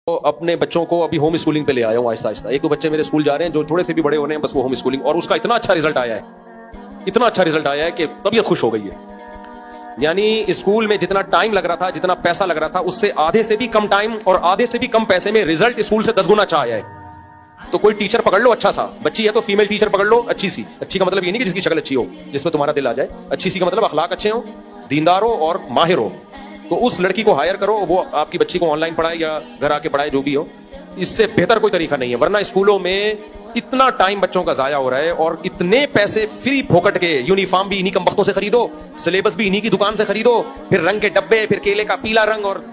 तो अपने बच्चों को अभी होम स्कूलिंग पे ले आया हूँ आहिस्ता आहिस्ता। एक तो बच्चे मेरे स्कूल जा रहे हैं जो थोड़े से भी बड़े हो रहे हैं, बस वो होम स्कूलिंग, और उसका इतना अच्छा रिजल्ट आया है, इतना अच्छा रिजल्ट आया है कि तबीयत खुश हो गई है। यानी स्कूल में जितना टाइम लग रहा था, जितना पैसा लग रहा था, उससे आधे से भी कम टाइम और आधे से भी कम पैसे में रिजल्ट स्कूल से 10 गुना अच्छा आया है। तो कोई टीचर पकड़ लो अच्छा सा, बच्ची है तो फीमेल टीचर पकड़ लो अच्छी सी। अच्छी का मतलब ये नहीं कि जिसकी शक्ल अच्छी हो, जिसमें तुम्हारा दिल आ जाए। अच्छी सी का मतलब अखलाक अच्छे हो, दीनदार हो और माहिर हो। तो उस लड़की को हायर करो, वो आपकी बच्ची को ऑनलाइन पढ़ाए या घर आके पढ़ाए, जो भी हो। इससे बेहतर कोई तरीका नहीं है। वरना स्कूलों में इतना टाइम बच्चों का जाया हो रहा है और इतने पैसे फ्री फोकट के। यूनिफॉर्म भी इन्हीं कमबख्तों से खरीदो, सिलेबस भी इन्हीं की दुकान से खरीदो, फिर रंग के डब्बे, फिर केले का पीला रंग और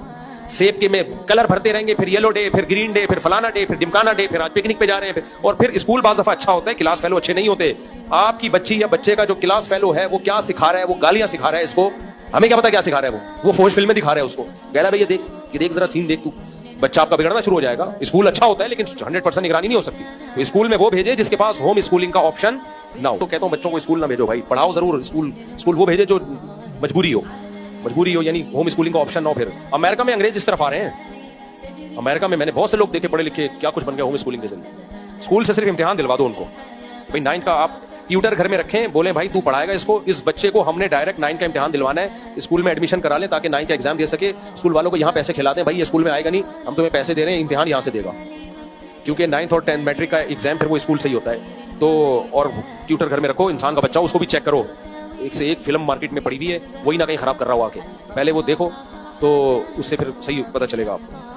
सेब के में कलर भरते रहेंगे, फिर येलो डे, फिर ग्रीन डे, फिर फलाना डे, फिर डिमकाना डे, फिर आज पिकनिक पे जा रहे हैं। और फिर स्कूल बाज दफा अच्छा होता है, क्लास फेलो अच्छे नहीं होते। आपकी बच्ची या बच्चे का जो क्लास फेलो है वो क्या सिखा रहा है? वो गालियां सिखा रहा है इसको, हमें क्या पता क्या सिखा रहा है। वो फौज फिल्म में दिखा रहा है उसको, कह रहा है ये देख जरा सीन देख तू, बच्चा आपका बिगड़ना शुरू हो जाएगा। स्कूल अच्छा होता है लेकिन 100% निगरानी नहीं हो सकती। तो स्कूल में वो भेजे जिसके पास होम स्कूलिंग का ऑप्शन ना हो। तो कहता हूं बच्चों को स्कूल ना भेजो भाई, पढ़ाओ जरूर। स्कूल वो भेजे जो मजबूरी हो, यानी होम स्कूलिंग का ऑप्शन ना हो। फिर अमेरिका में अंग्रेज इस तरफ आ रहे हैं। अमेरिका में मैंने बहुत से लोग देखे पढ़े लिखे, क्या कुछ बन गया होम स्कूलिंग के जरिए। स्कूल से सिर्फ इम्तिहान दिलवा दो उनको, भाई 9th का आप ट्यूटर घर में रखें, बोले भाई तू पढ़ाएगा इसको, इस बच्चे को हमने डायरेक्ट 9 का इम्तिहान दिलवाना है, स्कूल में एडमिशन करा लें ताकि 9 का एग्जाम दे सके। स्कूल वालों को यहाँ पैसे खिलाते हैं, भाई ये स्कूल में आएगा नहीं, हम तुम्हें पैसे दे रहे हैं, इम्तिहान यहाँ से देगा। क्योंकि 9th और 10th मैट्रिक का एग्जाम फिर वो स्कूल से ही होता है। तो और ट्यूटर घर में रखो, इंसान का बच्चा, उसको भी चेक करो। एक से एक फिल्म मार्केट में पड़ी हुई है, वही ना कहीं खराब कर रहा हो आके, पहले वो देखो, तो उससे फिर सही पता चलेगा आपको।